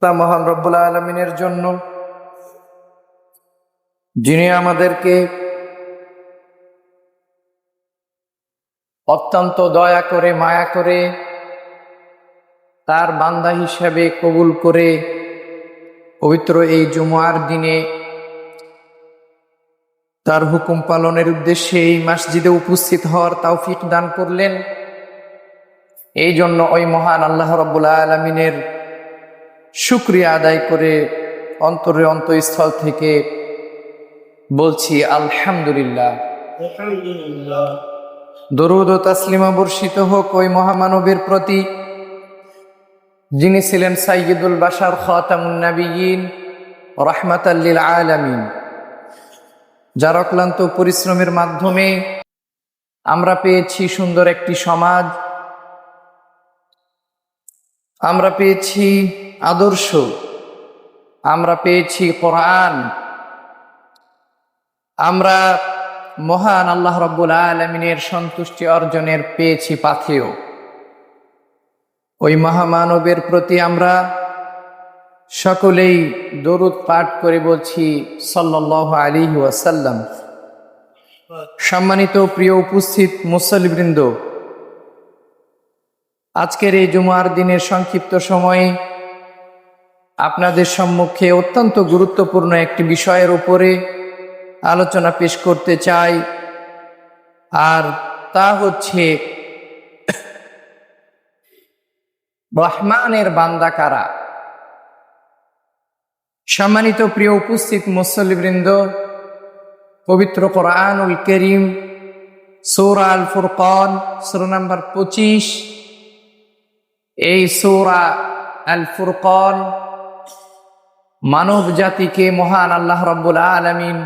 তা মহান রব্বুল আলামিনের জন্য, যিনি আমাদেরকে অত্যন্ত দয়া করে মায়া করে তার বান্দা হিসেবে কবুল করে পবিত্র এই জুমআর দিনে তার হুকুম পালনের উদ্দেশ্যে এই মসজিদে উপস্থিত হওয়ার তৌফিক দান করলেন। এই জন্য ওই মহান আল্লাহ রব্বুল আলামিনের শুকরিয়া আদায় করে অন্তঃস্থল থেকে বলছি আলহামদুলিল্লাহ। দরুদ ও তাসলিমা বর্ষিত হোক ওই মহামানবের প্রতি, যিনি ছিলেন সাইয়্যিদুল বাশার খাতামুন নবিয়্যিন রাহমাতাল লিল আলামিন, যার অক্লান্ত পরিশ্রমের মাধ্যমে আমরা পেয়েছি সুন্দর একটি সমাজ, আমরা পেয়েছি আদর্শ, আমরা পেয়েছি কোরআন, আমরা মহান আল্লাহ রাব্বুল আলামিনের সন্তুষ্টি অর্জনের পেয়েছি পাথেয়। ওই মহামানবের প্রতি আমরা সকলেই দরুদ পাঠ করে বলছি সাল্লাল্লাহু আলাইহি ওয়াসাল্লাম। সম্মানিত প্রিয় উপস্থিত মুসল্লিবৃন্দ, আজকের এই জুমার দিনের সংক্ষিপ্ত সময়ে আপনাদের সম্মুখে অত্যন্ত গুরুত্বপূর্ণ একটি বিষয়ের উপরে আলোচনা পেশ করতে চাই, আর তা হচ্ছে রহমানের বান্দা কারা। সম্মানিত প্রিয় উপস্থিত মুসল্লিবৃন্দ, পবিত্র কোরআনুল কারীম সূরা আল ফুরকান সূরা নাম্বার 25, এই সূরা আল ফুরকান মানব জাতিকে মহান আল্লাহ রাব্বুল আলামিন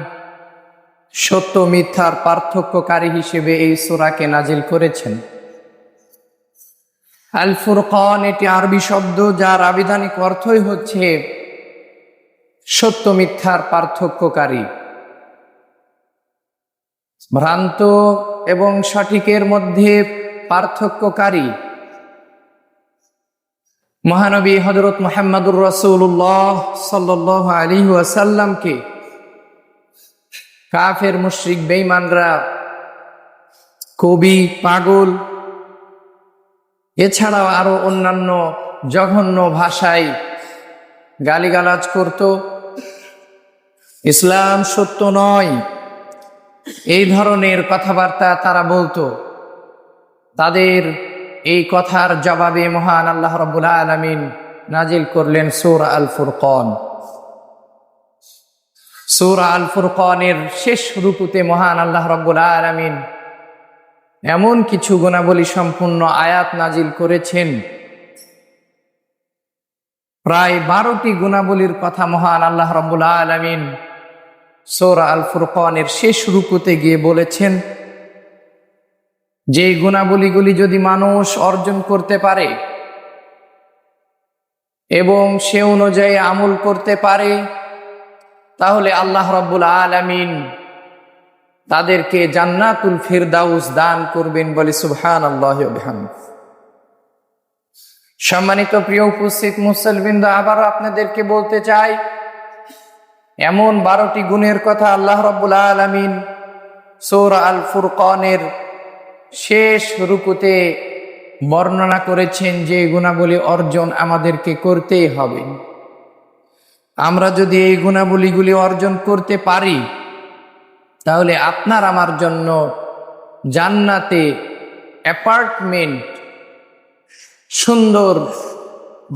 সত্য মিথ্যার পার্থক্যকারী হিসেবে এই সূরাকে নাজিল করেছেন। আল ফুরকান এটি আরবি শব্দ, যার আবিধানিক অর্থই হচ্ছে সত্য মিথ্যার পার্থক্যকারী, ভ্রান্ত এবং সঠিকের মধ্যে পার্থক্যকারী। মহানবী হযরত মুহাম্মদুর রাসূলুল্লাহ সাল্লাল্লাহু আলাইহি ওয়াসাল্লামকে কাফের মুশরিক বেঈমানরা, কবি, পাগল, এছাড়াও আরো অন্যান্য জঘন্য ভাষায় গালিগালাজ করত। ইসলাম সত্য নয়, এই ধরনের কথাবার্তা তারা বলতো। তাদের এই কথার জবাবে মহান আল্লাহ রাব্বুল আলামিন নাজিল করলেন সূরা আল ফুরকান। সূরা আল ফুরকানের শেষ রুকুতে মহান আল্লাহ রাব্বুল আলামিন এমন কিছু গুণাবলী সম্পূর্ণ আয়াত নাজিল করেছেন, প্রায় 12টি গুণাবলীর কথা মহান আল্লাহ রাব্বুল আলামিন সূরা আল ফুরকানের শেষ রুকুতে গিয়ে বলেছেন। যে গুণাবলীগুলি যদি মানুষ অর্জন করতে পারে এবং সে অনুযায়ী আমল করতে পারে, তাহলে আল্লাহ রাব্বুল আলামিন তাদেরকে জান্নাতুল ফিরদাউস দান করবেন, বলে সুবহানাল্লাহি ওয়া বিহামদিহি। সম্মানিত প্রিয় উপস্থিত মুসল্লিবৃন্দ, আবার আপনাদেরকে বলতে চাই, এমন 12টি গুণের কথা আল্লাহ রাব্বুল আলামিন সূরা আল ফুরকানের শেষ রুকুতে বর্ণনা করেছেন, যে গুণাবলী অর্জন আমাদেরকে করতেই হবে। আমরা যদি এই গুণাবলীগুলি অর্জন করতে পারি, তাহলে আপনার আমার জন্য জান্নাতে অ্যাপার্টমেন্ট, সুন্দর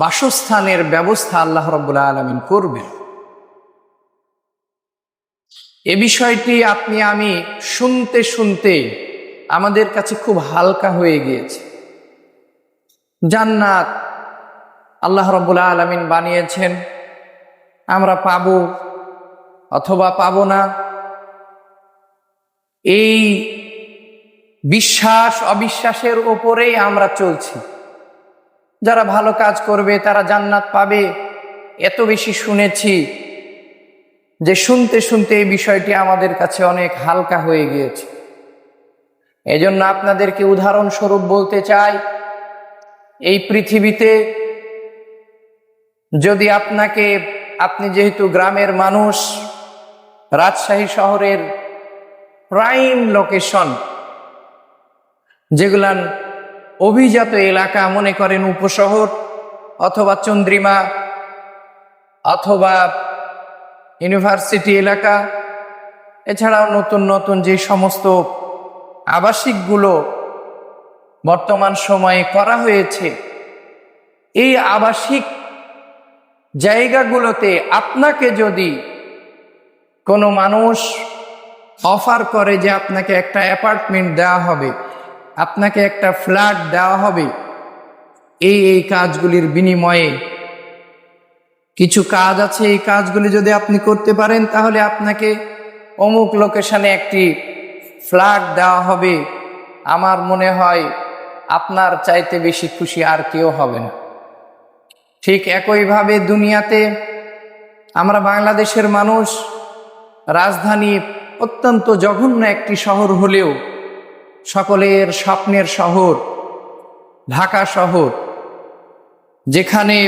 বাসস্থানের ব্যবস্থা আল্লাহ রাব্বুল আলামিন করবেন। এ বিষয়টি আপনি আমি শুনতে শুনতে আমাদের কাছে খুব হালকা হয়ে গিয়েছে। জান্নাত আল্লাহ রাব্বুল আলামিন বানিয়েছেন, আমরা পাবো অথবা পাবো না, এই বিশ্বাস অবিশ্বাসের উপরেই আমরা চলছি। যারা ভালো কাজ করবে তারা জান্নাত পাবে, এত বেশি শুনেছি যে শুনতে শুনতে এই বিষয়টি আমাদের কাছে অনেক হালকা হয়ে গিয়েছে। এজন্য আপনাদেরকে উদাহরণস্বরূপ বলতে চাই, এই পৃথিবীতে যদি আপনি যেহেতু গ্রামের মানুষ, রাজশাহী শহরের প্রাইম লোকেশন, যেগুলান অভিজাত এলাকা, মনে করেন উপশহর অথবা চন্দ্রিমা অথবা ইউনিভার্সিটি এলাকা, এছাড়াও নতুন নতুন যে সমস্ত আবাসিকগুলো বর্তমান সময়ে করা হয়েছে, এই আবাসিক জায়গাগুলোতে আপনাকে যদি কোনো মানুষ অফার করে যে আপনাকে একটা অ্যাপার্টমেন্ট দেওয়া হবে, আপনাকে একটা ফ্ল্যাট দেওয়া হবে, এই কাজগুলির বিনিময়ে কিছু কাজ আছে, এই কাজগুলি যদি আপনি করতে পারেন তাহলে আপনাকে অমুক লোকেশনে একটি ফ্ল্যাট দেওয়া হবে, আমার মনে হয় আপনার চাইতে বেশি খুশি আর কেউ হবে না। ঠিক একইভাবে দুনিয়াতে আমরা বাংলাদেশের মানুষ, রাজধানী অত্যন্ত জঘন্য একটি শহর হলেও সকলের স্বপ্নের শহর ঢাকা শহর, যেখানে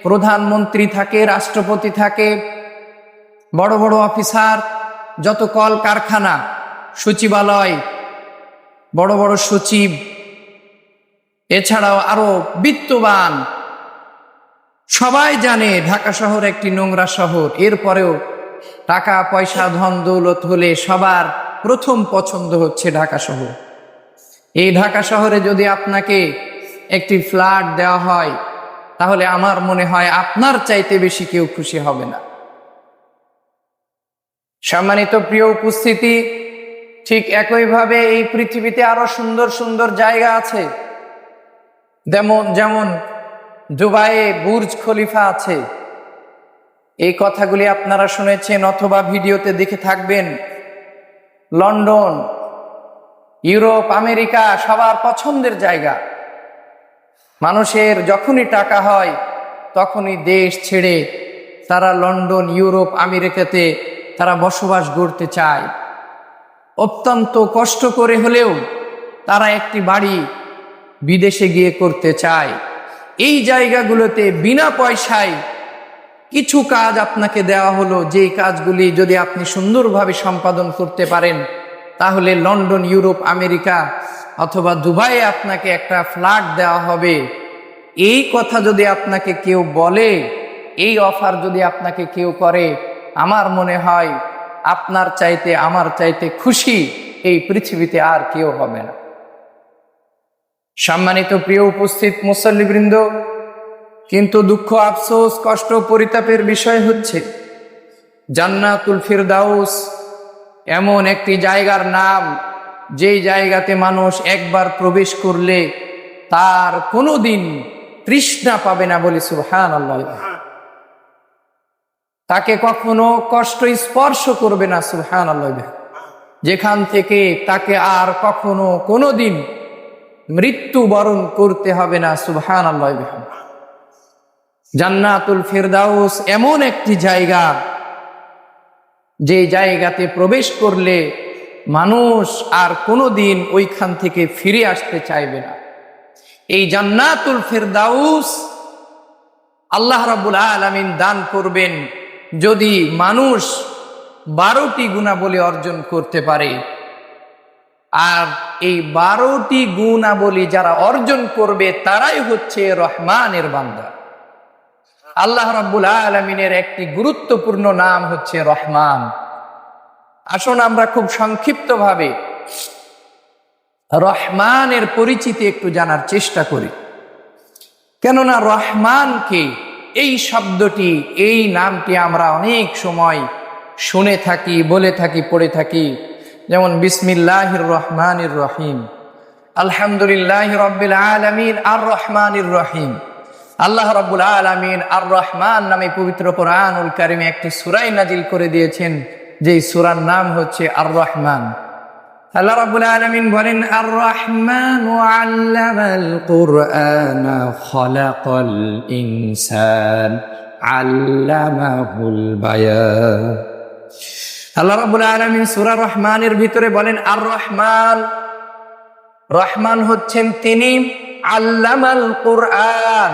প্রধানমন্ত্রী থাকে, রাষ্ট্রপতি থাকে, বড় বড় অফিসার, যত কল কারখানা, সচিবালয়, বড় বড় সচিব, এছাড়াও আরো বিত্তবান, সবাই জানে ঢাকা শহর একটি নোংরা শহর। এরপরেও টাকা পয়সা ধন দৌলত হলে সবার প্রথম পছন্দ হচ্ছে ঢাকা শহর। এই ঢাকা শহরে যদি আপনাকে একটি ফ্ল্যাট দেওয়া হয় তাহলে আমার মনে হয় আপনার চাইতে বেশি কেউ খুশি হবে না। সম্মানিত প্রিয় উপস্থিতি, ঠিক একইভাবে এই পৃথিবীতে আরো সুন্দর সুন্দর জায়গা আছে, যেমন দুবাইয়ে বুর্জ খলিফা আছে। এই কথাগুলি আপনারা শুনেছেন অথবা ভিডিওতে দেখে থাকবেন। লন্ডন, ইউরোপ, আমেরিকা সবার পছন্দের জায়গা। মানুষের যখনই টাকা হয় তখনই দেশ ছেড়ে তারা লন্ডন, ইউরোপ, আমেরিকাতে তারা বসবাস করতে চায়। অত্যন্ত কষ্ট করে হলেও তারা একটি বাড়ি বিদেশে গিয়ে করতে চায়। এই জায়গাগুলোতে বিনা পয়সায় কিছু কাজ আপনাকে দেওয়া হলো, যেই কাজগুলি যদি আপনি সুন্দরভাবে সম্পাদন করতে পারেন তাহলে লন্ডন, ইউরোপ, আমেরিকা অথবা দুবাইয়ে আপনাকে একটা ফ্ল্যাট দেওয়া হবে। এই কথা যদি আপনাকে কেউ বলে, এই অফার যদি আপনাকে কেউ করে, আমার মনে হয় আপনার চাইতে আমার চাইতে খুশি এই পৃথিবীতে আর কেউ হবে না। সম্মানিত প্রিয় উপস্থিত মুসল্লিবৃন্দ, কিন্তু দুঃখ, আফসোস, কষ্ট, পরিতাপের বিষয় হচ্ছে জান্নাতুল ফিরদাউস এমন একটি জায়গার নাম, যেই জায়গাতে মানুষ একবার প্রবেশ করলে তার কোনোদিন তৃষ্ণা পাবে না, বলি সুবহানাল্লাহ। তাকে কখনো কষ্ট স্পর্শ করবে না, সুবহানাল্লাহ। যেখান থেকে তাকে আর কখনো কোনোদিন মৃত্যুবরণ করতে হবে না, সুবহানাল্লাহ। জান্নাতুল ফিরদাউস এমন একটি জায়গা, যে জায়গাতে প্রবেশ করলে মানুষ আর কোনোদিন ওইখান থেকে ফিরে আসতে চাইবে না। এই জান্নাতুল ফিরদাউস আল্লাহ রাব্বুল আলামিন দান করবেন যদি মানুষ 12টি গুণাবলী অর্জন করতে পারে। আর এই 12টি গুণাবলী যারা অর্জন করবে তারাই হচ্ছে রহমানের বান্দা। আল্লাহ রাব্বুল আলামিনের একটি গুরুত্বপূর্ণ নাম হচ্ছে রহমান। আসুন আমরা খুব সংক্ষিপ্তভাবে রহমানের পরিচিতি একটু জানার চেষ্টা করি। কেননা রহমানকে, এই শব্দটি, এই নামটি আমরা অনেক সময় শুনে থাকি, বলে থাকি, পড়ে থাকি। যেমন বিসমিল্লাহির রহমানির রহিম, আলহামদুলিল্লাহি রাব্বিল আলামিন, আর রহমানির রহিম। আল্লাহ রাব্বুল আলামিন আর রহমান নামে পবিত্র কোরআনুল কারীমে একটি সূরা নাজিল করে দিয়েছেন, যেই সূরার নাম হচ্ছে আর রহমান। আল্লাহ রাব্বুল আলামিন বলেন, আর রহমানু আল্লামাল কুরআনা খালাকাল ইনসান আল্লামাহুল বায়ান। আল্লাহ রাব্বুল আলামিন সূরা রহমানের ভিতরে বলেন আর রহমান, রহমান হচ্ছেন তিনি আল্লামাল কুরআন,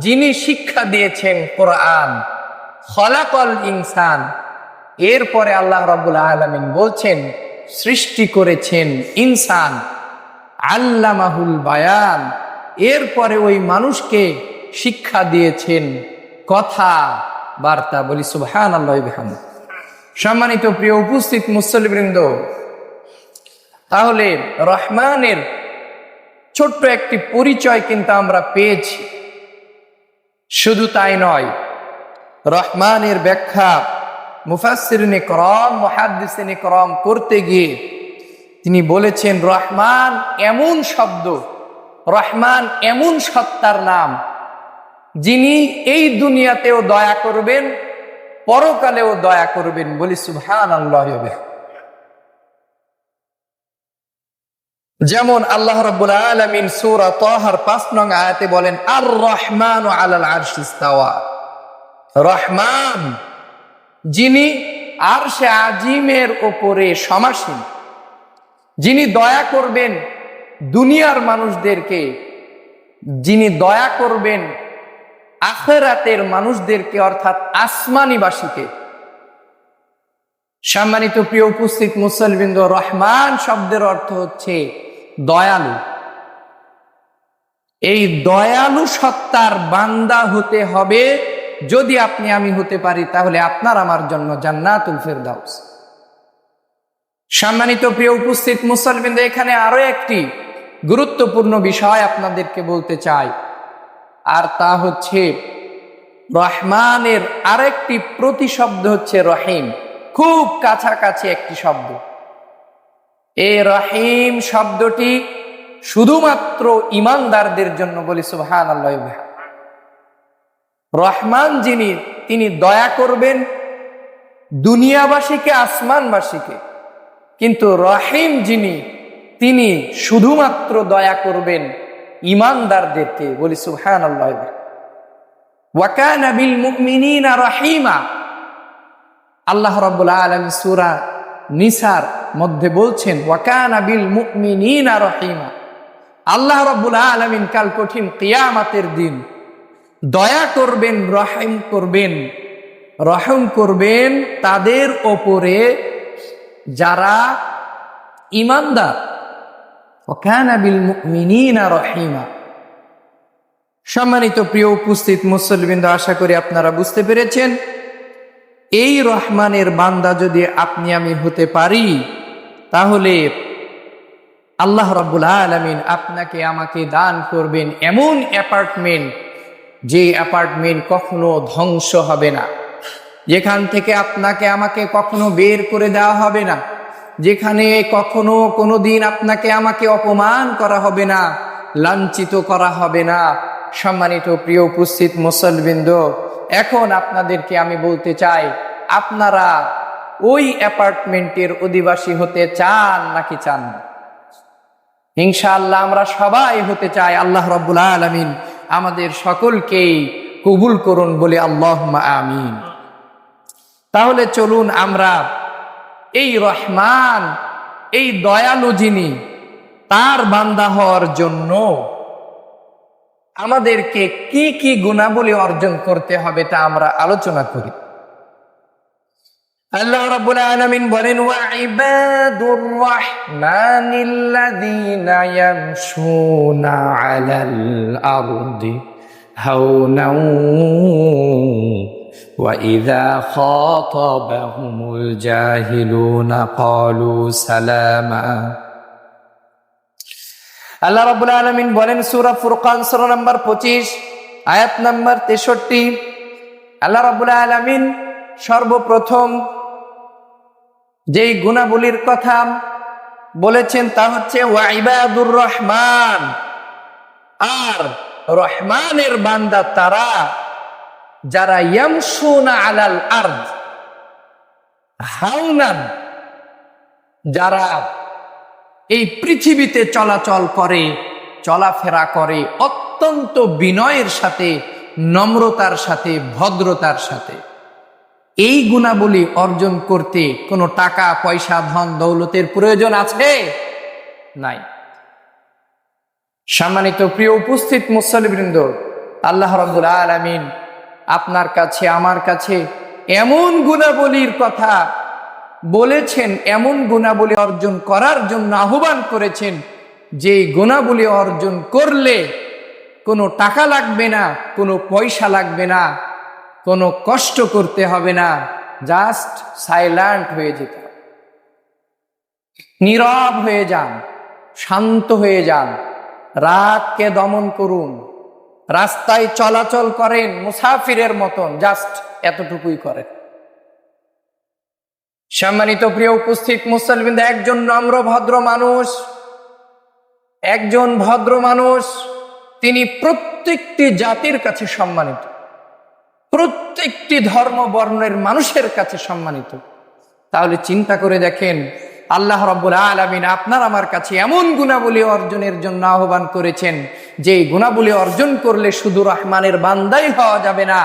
যিনি শিক্ষা দিয়েছেন কোরআন, খলাকল ইনসান। এরপরে আল্লাহ রাব্বুল আলামিন বলছেন সৃষ্টি করেছেন ইনসান, আল্লামাহুল বায়ান। এরপরে ওই মানুষকে শিক্ষা দিয়েছেন কথা বার্তা। বলি সুবহানাল্লাহি ওয়া বিহামদিহি। সম্মানিত প্রিয় উপস্থিত মুসল্লিবৃন্দ, তাহলে রহমানের ছোট্ট একটি পরিচয় কিন্তু আমরা পেয়েছি। শুধু তাই নয়, রহমানের ব্যাখ্যা মুফাসসিরিনে কেরাম, মুহাদ্দিসিনে কেরাম করতে গিয়ে তিনি বলেছেন রহমান এমন শব্দ, রহমান এমন সত্তার নাম যিনি এই দুনিয়াতেও দয়া করবেন, পরকালেও দয়া করবেন। বলি সুবহানাল্লাহি ওয়া বিহামদিহি। যেমন আল্লাহ রাব্বুল আলামিন সূরা তাহার ৫ নং আয়াতে বলেন আর রহমানু আলাল আরশি ইস্তাওয়া। রহমান যিনি আরশে আজিমের উপরে সমাসীন, যিনি দয়া করবেন দুনিয়ার মানুষদেরকে, যিনি দয়া করবেন আখিরাতের মানুষদেরকে, অর্থাৎ আসমানীবাসীকে। সম্মানিত প্রিয় উপস্থিত মুসল্লিবৃন্দ, রহমান শব্দের অর্থ হচ্ছে দয়ালু। এই দয়ালু সত্তার বান্দা হতে হবে যদি আপনি আমি হতে পারি, তাহলে আপনার আমার জন্য জান্নাতুল ফেরদাউস। সম্মানিত প্রিয় উপস্থিত মুসল্লিবৃন্দ, এখানে আরো একটি গুরুত্বপূর্ণ বিষয় আপনাদেরকে বলতে চাই, আর তা হচ্ছে রহমানের আরেকটি প্রতিশব্দ হচ্ছে রহিম। খুব কাছাকাছি একটি শব্দ। এই রহিম শব্দটি শুধুমাত্র ঈমানদারদের জন্য। বলি সুবহানাল্লাহি ওয়া বিহামদিহি। রহমান যিনি, তিনি দয়া করবেন দুনিয়াবাসীকে, আসমানবাসীকে, কিন্তু রহিম যিনি, তিনি শুধুমাত্র দয়া করবেন ঈমানদারদেরকে। বলি সুবহানাল্লাহি ওয়া বিহামদিহি। ওয়া কানা বিল মুমিনিনা রহিমা। আল্লাহ রাব্বুল আলামিন সূরা নিসার মধ্যে বলছেন ওয়া কানা বিল মুমিনিনা রহিমা। আল্লাহ রাব্বুল আলামিন কাল কঠিন কিয়ামতের দিন দয়া করবেন, রহিম করবেন, রহম করবেন তাদের ওপরে যারা ঈমানদার। ওয়া কানা বিল মুমিনিনা রহিমা। সম্মানিত প্রিয় উপস্থিত মুসল্লিবৃন্দ, আশা করি আপনারা বুঝতে পেরেছেন এই রহমানের বান্দা যদি আপনি আমি হতে পারি, তাহলে আল্লাহ রাব্বুল আলামিন আপনাকে আমাকে দান করবেন এমন অ্যাপার্টমেন্ট, যে অ্যাপার্টমেন্ট কখনো ধ্বংস হবে না, যেখান থেকে আপনাকে আমাকে কখনো বের করে দেওয়া হবে না, যেখানে কখনো কোনোদিন আপনাকে আমাকে অপমান করা হবে না, লাঞ্ছিত করা হবে না। সম্মানিত প্রিয় উপস্থিত মুসল্লিবৃন্দ, এখন আপনাদেরকে আমি বলতে চাই, আপনারা ওই অ্যাপার্টমেন্টের অধিবাসী হতে চান নাকি চান না? ইনশাআল্লাহ আমরা সবাই হতে চাই। আল্লাহ রাব্বুল আলামিন আমাদের সকলকেই কবুল করুন, বলে আল্লাহুম্মা আমিন। তাহলে চলুন আমরা এই রহমান, এই দয়ালু যিনি, তার বান্দা হওয়ার জন্য আমাদেরকে কি কি গুণাবলী অর্জন করতে হবে তা আমরা আলোচনা করি। আল্লাহ রাব্বুল আলামিন বলেন ওয়া ইবাদুর রাহমানিল্লাযীনা ইয়ামশুনা আলাল আরদি হাওনাও ওয়া ইযা খাতাবাহুমুল জাহিলুনা ক্বালু সালামা। আল্লাহ রাব্বুল আলামিন বলেন সূরা ফুরকান সূরা নাম্বার 25 আয়াত নাম্বার 63। আল্লাহ রাব্বুল আলামিন সর্বপ্রথম যেই গুণাবলীর কথা বলেছেন তা হচ্ছে ওয়া ইবাদুর রহমান। আর রহমানের বান্দা তারা যারা ইয়ামশুনা আলাল আরদ হাওনান, যারা এই পৃথিবীতে চলাচল করে, চলাফেরা করে অত্যন্ত বিনয়ের সাথে, নম্রতার সাথে, ভদ্রতার সাথে। এই গুণাবলী অর্জন করতে কোনো টাকা পয়সা, ধন দৌলতের প্রয়োজন আছে? নাই। সম্মানিত প্রিয় উপস্থিত মুসল্লিবৃন্দ, আল্লাহ রাব্বুল আলামিন আপনার কাছে আমার কাছে এমন গুণাবলীর কথা বলেছেন, এমন গুণাবলী অর্জন করার জন্য আহ্বান করেছেন, যে গুণাবলী অর্জন করলে কোনো টাকা লাগবে না, কোনো পয়সা লাগবে না, কোনো কষ্ট করতে হবে না, জাস্ট সাইলেন্ট হয়ে যেতে হবে, নীরব হয়ে যান, শান্ত হয়ে যান, রাগকে দমন করুন, রাস্তায় চলাচল করেন মুসাফিরের মতন, জাস্ট এতটুকুই করেন। সম্মানিত প্রিয় উপস্থিত মুসলিম, একজন নম্র ভদ্র মানুষ, তিনি প্রত্যেকটি জাতির কাছে সম্মানিত, প্রত্যেকটি ধর্ম বর্ণের মানুষের কাছে সম্মানিত। তাহলে চিন্তা করে দেখেন, আল্লাহ রাব্বুল আলামিন আপনার আমার কাছে এমন গুণাবলী অর্জনের জন্য আহ্বান করেছেন, যে গুণাবলী অর্জন করলে শুধু রহমানের বান্দাই হওয়া যাবে না,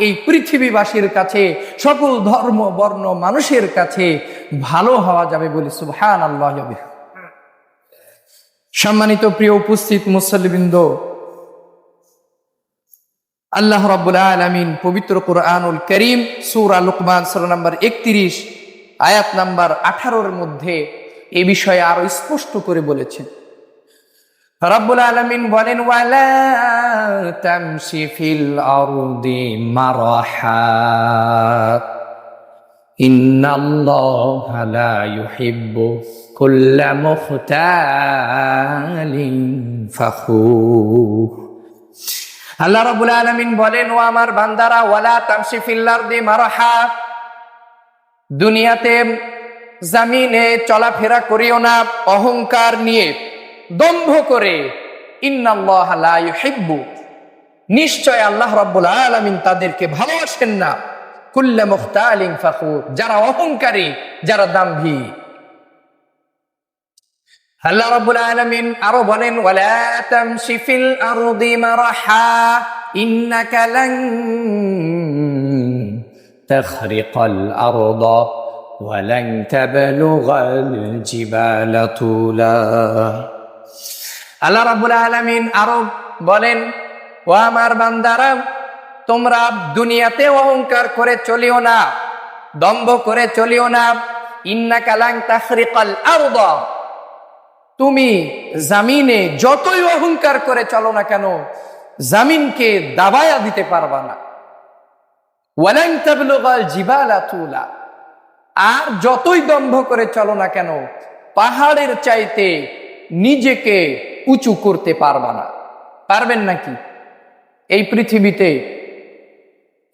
এই পৃথিবীবাসীর কাছে, সকল ধর্ম বর্ণ মানুষের কাছে ভালো হওয়া যাবে বলে সুবহানাল্লাহ। সম্মানিত প্রিয় উপস্থিত মুসল্লিবৃন্দ, আল্লাহ রাব্বুল আলামিন পবিত্র কুরআনুল কারীম সূরা লুকমান সূরা নাম্বার 31 আয়াত নাম্বার 18 এর মধ্যে এই বিষয়ে আরো স্পষ্ট করে বলেছেন। রাব্বুল আলামিন বলেন, ওয়ালা তামশি ফিল আরদি মারহা ইন্নাল্লাহা লা ইউহিব্বু কুল্লা মুখতালিন ফাখুর। আল্লাহ রাব্বুল আলামিন বলেন, ও আমার বান্দারা, ওয়ালা তামশি ফিল আরদি মারহা, দুনিয়াতে জমিনে চলাফেরা করিও না অহংকার নিয়ে, দম্ভ করে। ইন্নাল্লাহা লা ইউহিব্বু, নিশ্চয় আল্লাহ রাব্বুল আলামিন তাদেরকে ভালোবাসেন না, কুল্লা মুখতালিন ফাখুর, যারা অহংকারী, যারা দাম্ভিক। আল্লাহ রাব্বুল আলামিন আরো বলেন, ওয়ালা তামশি ফিল আরদি মারহা ইন্নাকা লান তাখরিকাল আরদা ওয়া লান তাবলুগাল জিবালা তুলা। আল্লাহ রাব্বুল আলামিন আরো বলেন, ও আমার বান্দারা, তোমরা দুনিয়াতে অহংকার করে চলিও না, দম্ভ করে চলিও না। ইন্নাকা লান তাখরিকাল আরদা, তুমি জামিনে যতই অহংকার করে চলো না কেন, জামিনকে দাবায়া দিতে পারবা না। ওয়ালান তাবলুগাল জিবালা তুলা, আর যতই দম্ভ করে চলো না কেন, পাহাড়ের চাইতে নিজেকে উঁচু করতে পারবা না। পারবেন নাকি? এই পৃথিবীতে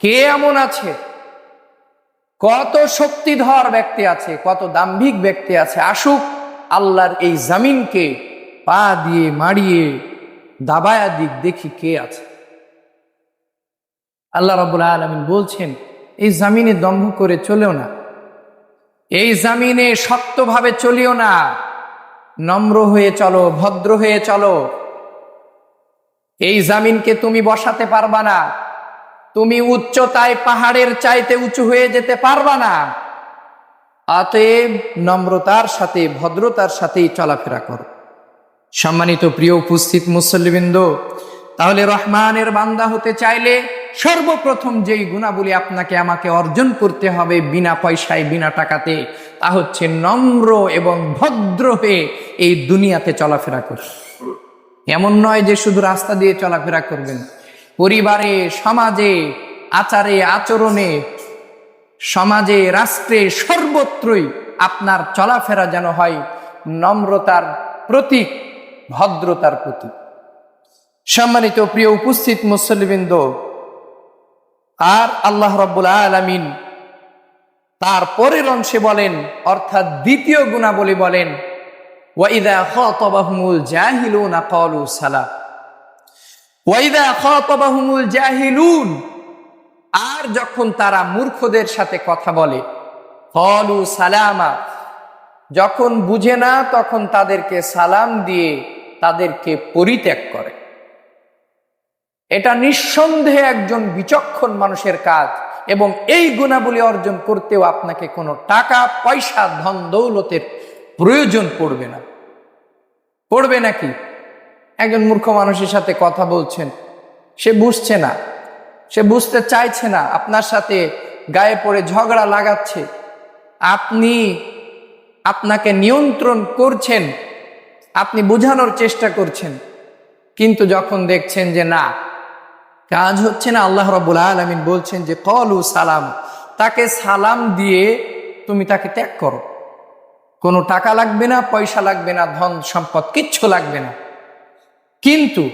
কে এমন আছে? কত শক্তিধর ব্যক্তি আছে, কত দাম্ভিক ব্যক্তি আছে। আসুক, আল্লাহর এই জামিনকে পা দিয়ে মাড়িয়ে দাবায়া দিক, দেখি কে আছে। আল্লাহ রাব্বুল আলামিন বলছেন, এই জামিনে দম্ভ করে চলেও না, এই জামিনে শক্তভাবে চলিও না, নম্র হয়ে চলো, ভদ্র হয়ে চলো। এই জামিনকে তুমি বসাতে পারবা না, তুমি উচ্চতায় পাহাড়ের চাইতে উঁচু হয়ে যেতে পারবা না। অতএব নম্রতার সাথে, ভদ্রতার সাথেই চলাফেরা করো। সম্মানিত প্রিয় উপস্থিত মুসল্লিবৃন্দ, তাহলে রহমানের বান্দা হতে চাইলে সর্বপ্রথম যেই গুণাবলী আপনাকে আমাকে অর্জন করতে হবে বিনা পয়সায়, বিনা টাকাতে, তা হচ্ছে নম্র এবং ভদ্র হয়ে এই দুনিয়াতে চলাফেরা করুন। এমন নয় যে শুধু রাস্তা দিয়ে চলাফেরা করবেন, পরিবারে, সমাজে, আচারে আচরণে, সমাজে, রাষ্ট্রে, সর্বত্রই আপনার চলাফেরা যেন হয় নম্রতার প্রতীক, ভদ্রতার প্রতীক। সম্মানিত প্রিয় উপস্থিত মুসল্লিবৃন্দ, আর আল্লাহ রাব্বুল আলামিন তার পরের অংশে বলেন, অর্থাৎ দ্বিতীয় গুণাবলী বলেন, ওয়া ইযা খাতাবাহুমুল জাহিলুনা ক্বালু সালাম। ওয়া ইযা খাতাবাহুমুল জাহিলুন, আর যখন তারা মূর্খদের সাথে কথা বলে, ক্বালু সালামা, যখন বুঝে না তখন তাদেরকে সালাম দিয়ে তাদেরকে পরিত্যাগ করে। এটা নিঃসন্দেহে একজন বিচক্ষণ মানুষের কাজ, এবং এই গুণাবলী অর্জন করতেও আপনাকে কোনো টাকা পয়সা, ধন দৌলতের প্রয়োজন পড়বে না। পড়বে নাকি? একজন মূর্খ মানুষের সাথে কথা বলছেন, সে বুঝছে না, সে বুঝতে চাইছে না, আপনার সাথে গায়ে পড়ে ঝগড়া লাগাচ্ছে, আপনি আপনাকে নিয়ন্ত্রণ করছেন, আপনি বোঝানোর চেষ্টা করছেন, কিন্তু যখন দেখছেন যে না, কাজ হচ্ছে না, আল্লাহ রাব্বুল আলামিন বলছেন যে ক্বালু সালাম, তাকে সালাম দিয়ে তুমি তাকে ত্যাগ করো। কোনো টাকা লাগবে না, পয়সা লাগবে না, ধন সম্পদ কিচ্ছু লাগবে না, কিন্তু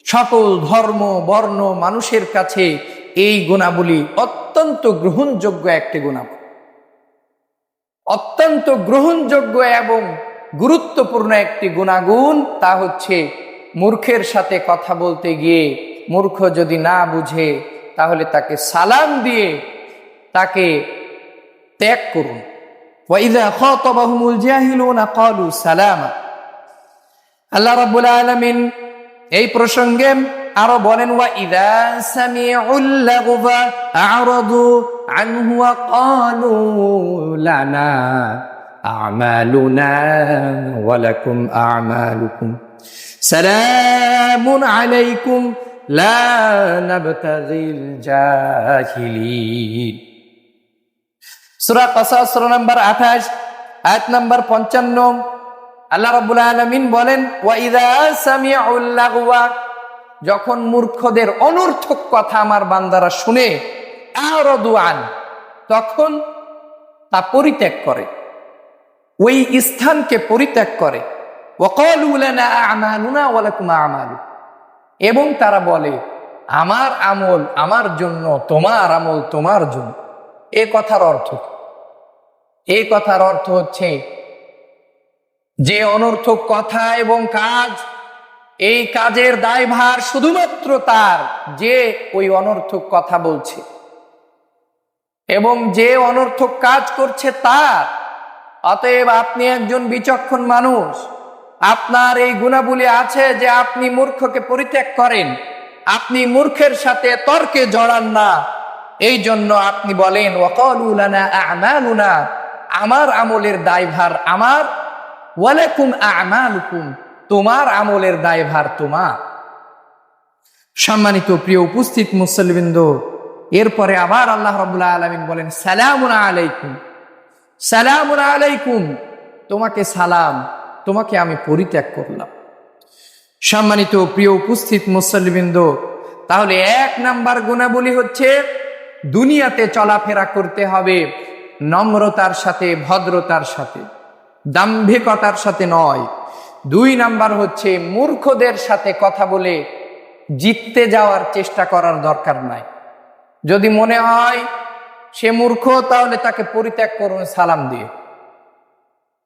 সকল ধর্ম বর্ণ মানুষের কাছে এই গুণাবলী অত্যন্ত গ্রহণযোগ্য একটি গুণাবলী, অত্যন্ত গ্রহণযোগ্য এবং গুরুত্বপূর্ণ একটি গুণাগুণ। তা হচ্ছে মূর্খের সাথে কথা বলতে গিয়ে মূর্খ যদি না বুঝে তাহলে তাকে সালাম দিয়ে তাকে ত্যাগ করুন। ওয়াইযা খাতাবাহুমুল জাহিলুনা ক্বালু সালামা। আল্লাহ রাব্বুল আলামিন এই প্রসঙ্গে আরো বলেন ওয়াইযা সামিউল লাগওয়া আ'রাদু আনহু ওয়া ক্বালু লানা আমালুনা ওয়া লাকুম আমালুকুম সালামুন আলাইকুম লা নাবতাগিল জাহিলিন। সূরা কাসাস সূরা নম্বর 28 আয়াত নম্বর 55। আল্লাহ রাব্বুল আলামিন বলেন ওয়াইযা সামিউল লাগওয়া, যখন মূর্খদের অনর্থক কথা আমার বান্দারা শুনে, আ'রাদু আন, তখন তা পরিত্যাগ করে, ওই স্থানকে পরিত্যাগ করে। ওয়া ক্বালু লানা আমালুনা ওয়া লাকুম আমালুকুম, এবং তারা বলে আমার আমল আমার জন্য, তোমার আমল তোমার জন্য। এই কথার অর্থ, এই কথার অর্থ হচ্ছে যে অনর্থক কথা এবং কাজ, এই কাজের দায়ভার শুধুমাত্র তার যে ওই অনর্থক কথা বলছে, এবং যে অনর্থক কাজ করছে তার। অতএব আপনি একজন বিচক্ষণ মানুষ, আপনার এই গুণাবলী আছে যে আপনি মূর্খকে পরিত্যাগ করেন, আপনি মূর্খের সাথে তর্কে জড়ান না। এই জন্য আপনি বলেন ওয়াকালু লানা আমালুনা, আমার আমলের দায়ভার আমার, ওয়া লাকুম আমালুকুম, তোমার আমলের দায়ভার তোমার। সম্মানিত প্রিয় উপস্থিত মুসল্লিবৃন্দ, এরপরে আবার আল্লাহ রাব্বুল আলামিন বলেন সালামুন আলাইকুম, সালামুন আলাইকুম, তোমাকে সালাম, তোমাকে আমি পরিত্যাগ করলাম। সম্মানিত প্রিয় উপস্থিত মুসল্লিবৃন্দ, তাহলে 1 নাম্বার গুণাবলী হচ্ছে দুনিয়াতে চলাফেরা করতে হবে নম্রতার সাথে, ভদ্রতার সাথে, দাম্ভিকতার সাথে নয়। 2 নাম্বার হচ্ছে মূর্খদের সাথে কথা বলে জিততে যাওয়ার চেষ্টা করার দরকার নাই। যদি মনে হয় সে মূর্খ, তাহলে তাকে পরিত্যাগ করুন সালাম দিয়ে।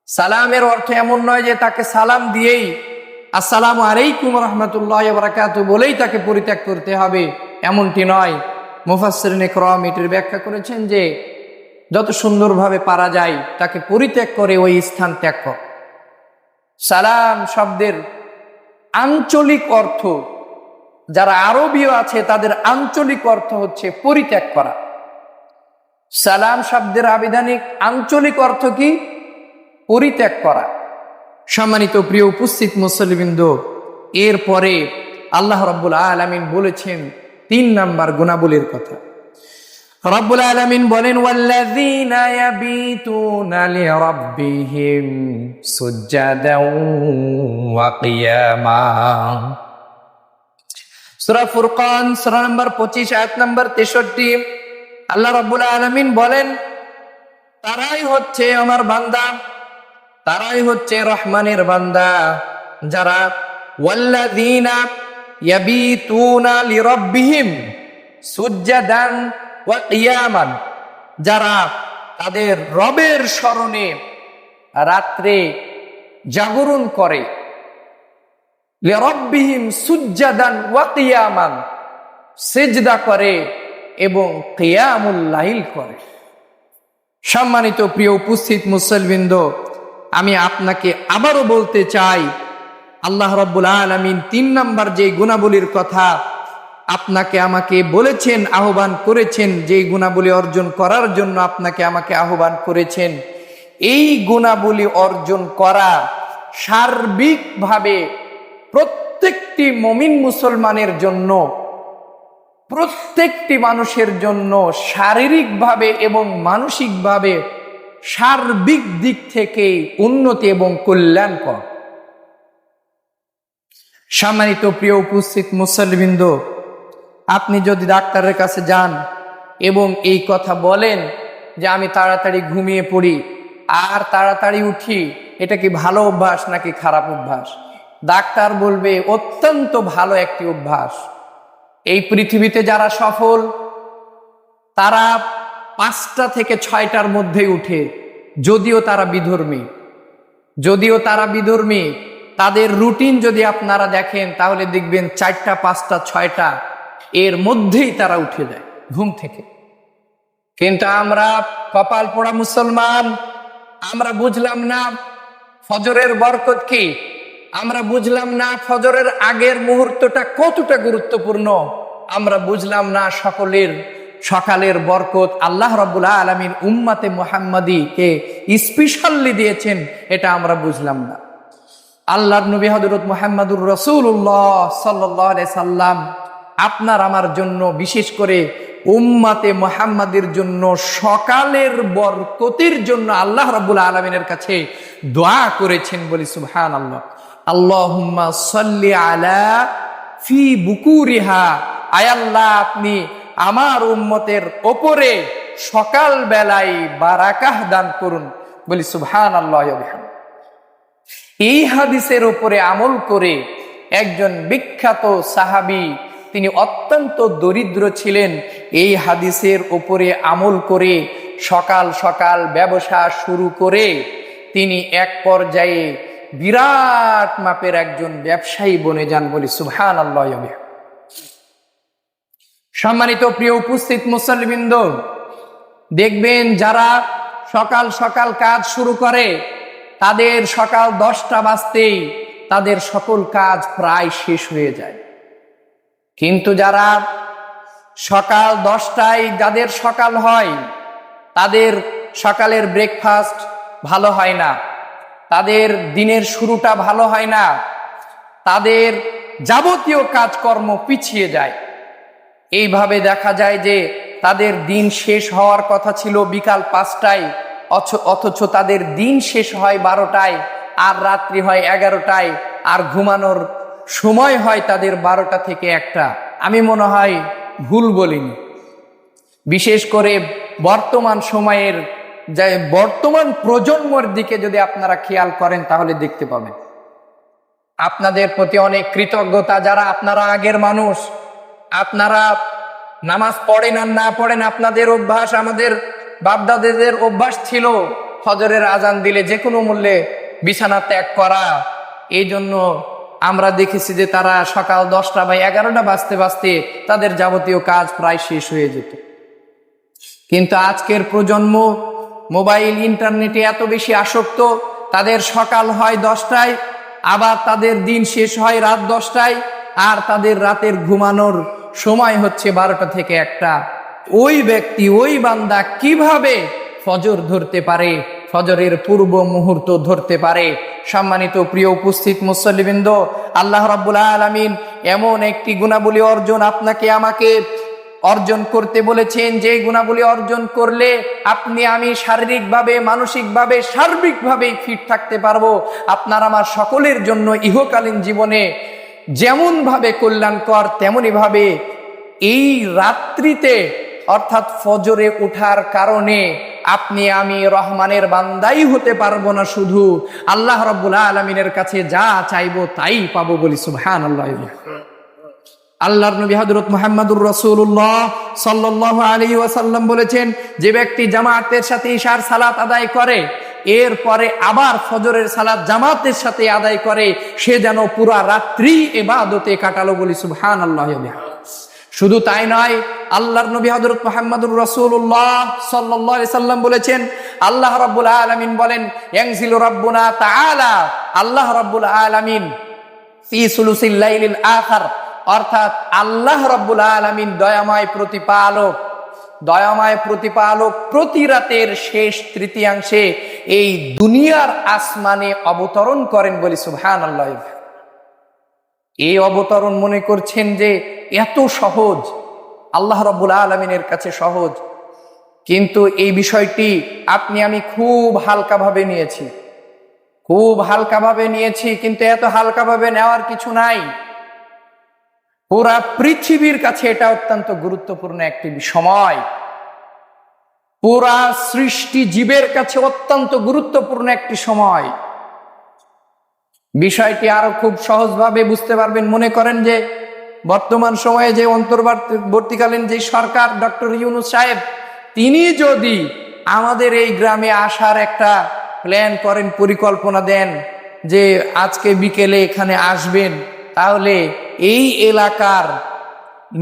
সালামের অর্থ এমন নয় যে তাকে সালাম দিয়েই আসসালামু আলাইকুম রাহমাতুল্লাহি ওয়া বারাকাতুহু বলেই তাকে পরিত্যাগ করতে হবে, এমনটি নয়। মুফাসসিরিনে কেরাম এটির ব্যাখ্যা করেছেন যে যত সুন্দরভাবে পারা যায় তাকে পরিত্যাগ করে ওই স্থান ত্যাগ কর। সালাম শব্দের আঞ্চলিক অর্থ, যারা আরবীয় আছে তাদের আঞ্চলিক অর্থ হচ্ছে পরিত্যাগ করা। সালাম শব্দের আবিধানিক আঞ্চলিক অর্থ কি? পরিত্যাগ করা। সম্মানিত প্রিয় উপস্থিত মুসল্লিবৃন্দ, এরপরে আল্লাহ রাব্বুল আলামিন বলেছেন 3 নাম্বার গুণাবলীর কথা। রাব্বুল আলামিন বলেন ওয়াল্লাযীনা ইয়াবিতুনা লিরাব্বিহিম সুজদাও ওয়া কিয়ামা। সূরা ফুরকান সূরা নম্বর 25 আয়াত নম্বর 63। আল্লাহ রাব্বুল আলামিন বলেন তারাই হচ্ছে আমার বান্দা, তারাই হচ্ছে রহমানের বান্দা যারা ওয়াল্লাযীনা ইয়াবিতুনা লিরাব্বিহিম সুজদান ওয়া কিয়ামান, যারা তাদের রবের স্মরণে রাত্রে জাগরণ করে, লিরাব্বিহিম সুজদান ওয়া কিয়ামান, সিজদা করে এবং কিয়ামুল লাইল করে। সম্মানিত প্রিয় উপস্থিত মুসল্লিবৃন্দ, আমি আপনাকে আবারও বলতে চাই, আল্লাহ রাব্বুল আলামিন 3 নাম্বার যে গুণাবলীর কথা আপনাকে আমাকে বলেছেন, আহ্বান করেছেন, যে গুণাবলী অর্জন করার জন্য আপনাকে আমাকে আহ্বান করেছেন, এই গুণাবলী অর্জন করা সার্বিকভাবে প্রত্যেক প্রত্যেকটি মুমিন মুসলমানের জন্য, প্রত্যেকটি মানুষের জন্য শারীরিকভাবে এবং মানসিকভাবে সার্বিক দিক থেকে উন্নতি এবং কল্যাণকর। সম্মানিত প্রিয় উপস্থিত মুসল্লিবৃন্দ, আপনি যদি ডাক্তারের কাছে যান এবং এই কথা বলেন যে আমি তাড়াতাড়ি ঘুমিয়ে পড়ি আর তাড়াতাড়ি উঠি, এটা কি ভালো অভ্যাস নাকি খারাপ অভ্যাস? ডাক্তার বলবে অত্যন্ত ভালো একটি অভ্যাস। এই পৃথিবীতে যারা সফল তারা 5টা থেকে 6টার মধ্যে উঠে, যদিও তারা বিধর্মী, তাদের রুটিন যদি আপনারা দেখেন তাহলে দেখবেন 4টা, 5টা, 6টা এর মধ্যেই তারা উঠে যায় ঘুম থেকে। কিন্তু আমরা কপাল পোড়া মুসলমান, আমরা বুঝলাম না ফজরের বরকত কি, আমরা বুঝলাম না ফজরের আগের মুহূর্তটা কতটা গুরুত্বপূর্ণ, আমরা বুঝলাম না সকালের বরকত আল্লাহ রাব্বুল আলামিন উম্মতে মুহাম্মাদীকে স্পেশালি দিয়েছেন, এটা আমরা বুঝলাম না। আল্লাহর নবী হযরত মুহাম্মদুর রাসূলুল্লাহ সাল্লাল্লাহু আলাইহি সাল্লাম আপনার আমার জন্য, বিশেষ করে উম্মতে মুহাম্মাদের জন্য সকালের বরকতের জন্য আল্লাহ রাব্বুল আলামিনের কাছে দোয়া করেছেন। বলি সুবহানাল্লাহ। আল্লাহুম্মা সাল্লি আলা ফি বুকুরিহা, আয় আল্লাহ আপনি আমার উম্মতের ওপরে সকাল বেলায় বারাকাহ দান করুন। বলি সুবহানাল্লাহ। এই হাদিসের উপরে আমল করে একজন বিখ্যাত সাহাবী, তিনি অত্যন্ত দরিদ্র ছিলেন, এই হাদিসের উপরে আমল করে সকাল সকাল ব্যবসা শুরু করে তিনি এক পর্যায়ে বিরাট মাপের একজন ব্যবসায়ী বনে যান। বলি সুবহানাল্লাহ। সম্মানিত প্রিয় উপস্থিত মুসল্লিবৃন্দ, দেখবেন যারা সকাল সকাল কাজ শুরু করে তাদের সকাল 10টা বাজতেই তাদের সকল কাজ প্রায় শেষ হয়ে যায়। কিন্তু যারা সকাল 10টায় যাদের সকাল হয়, তাদের সকালের ব্রেকফাস্ট ভালো হয় না, তাদের দিনের শুরুটা ভালো হয় না, তাদের যাবতীয় কাজকর্ম পিছিয়ে যায়। এইভাবে দেখা যায় যে তাদের দিন শেষ হওয়ার কথা ছিল বিকাল 5টায়, অথচ তাদের দিন শেষ হয় 12টায়, আর রাত্রি হয় 11টায়, আর ঘুমানোর সময় হয় তাদের 12টা থেকে 1টা। আমি মনে হয় ভুল বলিনি। বিশেষ করে বর্তমান সময়ের বর্তমান প্রজন্মের দিকে যদি আপনারা খেয়াল করেন তাহলে দেখতে পাবেন। আপনাদের প্রতি অনেক কৃতজ্ঞতা, যারা আপনারা আগের মানুষ, আপনারা নামাজ পড়েন আর না পড়েন, আপনাদের অভ্যাস, আমাদের বাপদাদাদের অভ্যাস ছিল ফজরের আজান দিলে যে কোনো মূল্যে বিছানা ত্যাগ করা। এই জন্য আমরা দেখেছি যে তারা সকাল 10টা বা 11টা বাজতে বাজতে তাদের যাবতীয় কাজ প্রায় শেষ হয়ে যেত। কিন্তু আজকের প্রজন্ম মোবাইল ইন্টারনেটে এত বেশি আসক্ত, তাদের সকাল হয় 10টায়, আবার তাদের দিন শেষ হয় রাত 10টায়, আর তাদের রাতের ঘুমানোর সময় হচ্ছে 12টা থেকে 1টা। ওই ব্যক্তি, ওই বান্দা কিভাবে ফজর ধরতে পারে, ফজরের পূর্ব মুহূর্ত ধরতে পারে? সম্মানিত প্রিয় উপস্থিত মুসল্লিবৃন্দ, আল্লাহ রাব্বুল আলামিন এমন একটি গুণাবলী আপনাকে আমাকে অর্জন করতে বলেছেন, যে গুণাবলী অর্জন করলে আপনি আমি শারীরিকভাবে, মানসিকভাবে, সার্বিকভাবে ফিট থাকতে পারবো। আপনার আমার সকলের জন্য ইহকালীন জীবনে যেমন ভাবে কল্যাণকর, তেমনি ভাবে এই রাত্রিতে অর্থাৎ ফজরে ওঠার কারণে আপনি আমি রহমানের বান্দাই হতে পারবো না, শুধু আল্লাহ রাব্বুল আলামিনের কাছে যা চাইবো তাই পাবো। বলি সুবহানাল্লাহ। আল্লাহর নবী হযরত মুহাম্মদুর রাসূলুল্লাহ সাল্লাল্লাহু আলাইহি ওয়াসাল্লাম বলেছেন, যে ব্যক্তি জামাতের সাথে ইশার সালাত আদায় করে, এরপরে আবার ফজরের সালাত জামাতের সাথে আদায় করে, সে যেন পুরা রাত্রি ইবাদতে কাটালো। বলি সুবহানাল্লাহ। শুধু তাই নয়, আল্লাহর নবী হযরত মুহাম্মদুর রাসূলুল্লাহ সাল্লাল্লাহু আলাইহি সাল্লাম বলেছেন, আল্লাহ রাব্বুল আলামিন বলেন, ইয়ানজিলু রাব্বুনা তাআলা, আল্লাহ রাব্বুল আলামিন ফি সুলুসিল লাইলিল আখির, অর্থাৎ আল্লাহ রাব্বুল আলামিন দয়াময় প্রতিপালক প্রতি রাতের শেষ তৃতীয়াংশে এই দুনিয়ার আসমানে অবতরণ করেন। বলি সুবহানাল্লাহ। এই অবতরণ মনে করছেন যে এত সহজ, আল্লাহ রাব্বুল আলামিনের কাছে সহজ, কিন্তু এই বিষয়টি আপনি আমি খুব হালকাভাবে নিয়েছি, কিন্তু এত হালকাভাবে নেওয়ার কিছু নাই। পুরা পৃথিবীর কাছে এটা অত্যন্ত গুরুত্বপূর্ণ একটি সময়, পুরা সৃষ্টি জীবের কাছে অত্যন্ত গুরুত্বপূর্ণ একটি সময়। বিষয়টি আরো খুব সহজভাবে বুঝতে পারবেন। মনে করেন যে বর্তমান সময়ে যে অন্তর্বর্তীকালীন যে সরকার, ডক্টর ইউনূস সাহেব, তিনি যদি আমাদের এই গ্রামে আসার একটা প্ল্যান করেন, পরিকল্পনা দেন যে আজকে বিকেলে এখানে আসবেন, তাহলে এই এলাকার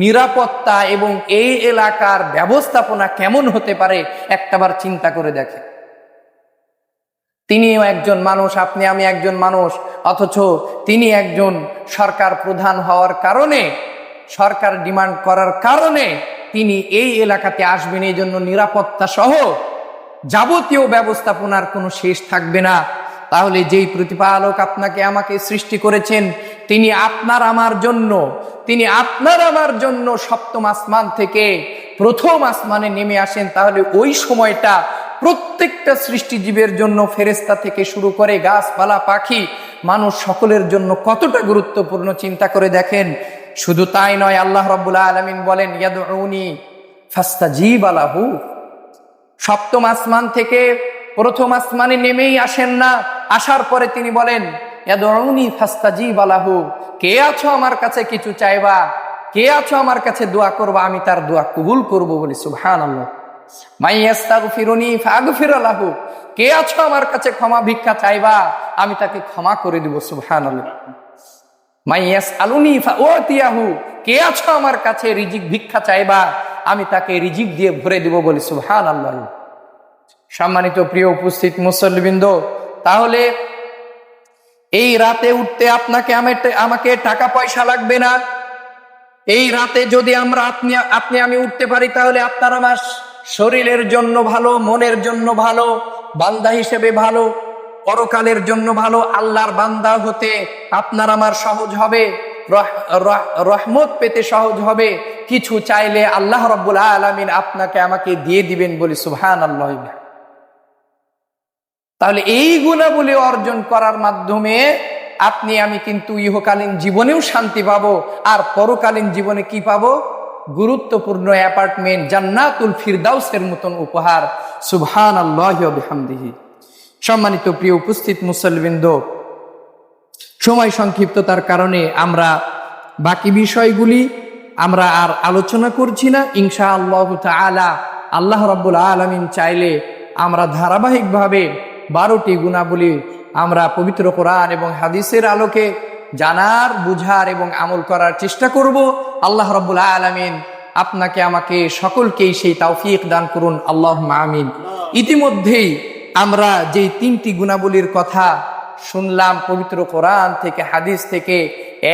নিরাপত্তা এবং এই এলাকার ব্যবস্থাপনা কেমন হতে পারে একটাবার চিন্তা করে দেখে। তিনিও একজন মানুষ, আপনি আমি একজন মানুষ, অথচ তিনি একজন সরকার প্রধান হওয়ার কারণে, সরকার ডিমান্ড করার কারণে তিনি এই এলাকাতে আসবেন। এই জন্য নিরাপত্তা সহ যাবতীয় ব্যবস্থাপনার কোনো শেষ থাকবে না। তাহলে যেই প্রতিপালক আপনাকে আমাকে সৃষ্টি করেছেন, তিনি আপনার আমার জন্য সপ্তম আসমান থেকে প্রথম আসমানে নেমে আসেন, তাহলে ওই সময়টা প্রত্যেকটা সৃষ্টিজীবের জন্য, ফেরেশতা থেকে শুরু করে গাছপালা, পাখি, মানুষ সকলের জন্য কতটা গুরুত্বপূর্ণ চিন্তা করে দেখেন। শুধু তাই নয়, আল্লাহ রাব্বুল আলামিন বলেন ইয়াদউনি ফাস্তাজিব লাহু। সপ্তম আসমান থেকে প্রথম আসমানে নেমেই আসেন না, আসার পরে তিনি বলেন ইয়াদউনি ফাস্তাজিব লাহু, কে আছো আমার কাছে কিছু চাইবা, কে আছো আমার কাছে দোয়া করবা, আমি তার দোয়া কবুল করব বলি সুবহানাল্লাহ। মাইয়াস্তাগফিরুনি ফাগফির লাহু, কে আছো আমার কাছে ক্ষমা ভিক্ষা চাইবা, আমি তাকে ক্ষমা করে দিব সুবহানাল্লাহ। মাইয়াসআলুনি ফাউতিয়াহু, কে আছো আমার কাছে রিজিক ভিক্ষা চাইবা, আমি তাকে রিজিক দিয়ে ভরে দিব বলি সুবহানাল্লাহ। সম্মানিত প্রিয় উপস্থিত মুসল্লিবৃন্দ, তাহলে এই রাতে উঠতে আপনাকে আমাকে টাকা পয়সা লাগবে না। এই রাতে যদি আপনি আমি উঠতে পারি, তাহলে আপনার আমার শরীরের জন্য ভালো, মনের জন্য ভালো, বান্দা হিসেবে ভালো, পরকালের জন্য ভালো। আল্লাহর বান্দা হতে আপনার আমার সহজ হবে, রহমত পেতে সহজ হবে। কিছু চাইলে আল্লাহ রাব্বুল আলামিন আপনাকে আমাকে দিয়ে দিবেন বলি সুবহানাল্লাহ। তাহলে এই গুণাবলী অর্জন করার মাধ্যমে আপনি আমি কিন্তু ইহকালীন জীবনেও শান্তি পাবো, আর পরকালীন জীবনে কি পাবো? গুরুত্বপূর্ণ অ্যাপার্টমেন্ট, জান্নাতুল ফিরদাউসের মতন উপহার। সুবহানাল্লাহি ওয়া বিহামদিহি। সম্মানিত প্রিয় উপস্থিত মুসল্লিবৃন্দ, সময় সংক্ষিপ্ততার কারণে আমরা বাকি বিষয়গুলি আমরা আর আলোচনা করছি না। ইনশাআল্লাহ তাআলা আল্লাহ রাব্বুল আলামিন চাইলে আমরা ধারাবাহিকভাবে 12টি গুণাবলী আমরা পবিত্র কোরআন এবং হাদিসের আলোকে জানার, বুঝার এবং আমল করার চেষ্টা করব। আল্লাহ রাব্বুল আলামিন আপনাকে আমাকে সকলকেই সেই তৌফিক দান করুন, আল্লাহুম্মা আমিন। ইতিমধ্যেই আমরা যেই 3টি গুণাবলীর কথা শুনলাম পবিত্র কোরআন থেকে, হাদিস থেকে,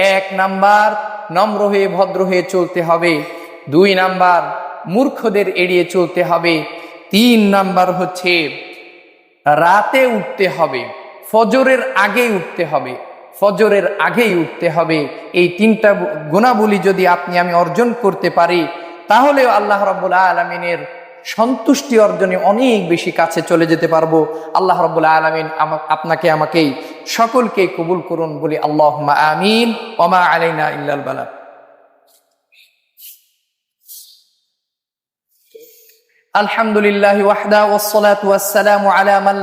1 নাম্বার নম্র হয়ে ভদ্র হয়ে চলতে হবে, 2 নাম্বার মূর্খদের এড়িয়ে চলতে হবে, 3 নাম্বার হচ্ছে রাতে উঠতে হবে, ফজরের আগেই উঠতে হবে। এই 3টা গুণাবলী যদি আপনি আমি অর্জন করতে পারি, তাহলে আল্লাহ রাব্বুল আলামিনের সন্তুষ্টি অর্জনে অনেক বেশি কাছে চলে যেতে পারবো। আল্লাহ রাব্বুল আলামিন আপনাকে আমাকেই সকলকে কবুল করুন বলি আল্লাহুম্মা আমিন। ওয়া মা আলাইনা ইল্লাল বালাগ। আলহামদুলিল্লাহি ওয়াহদা ওয়াস সালাতু ওয়াস সালামু আলা মান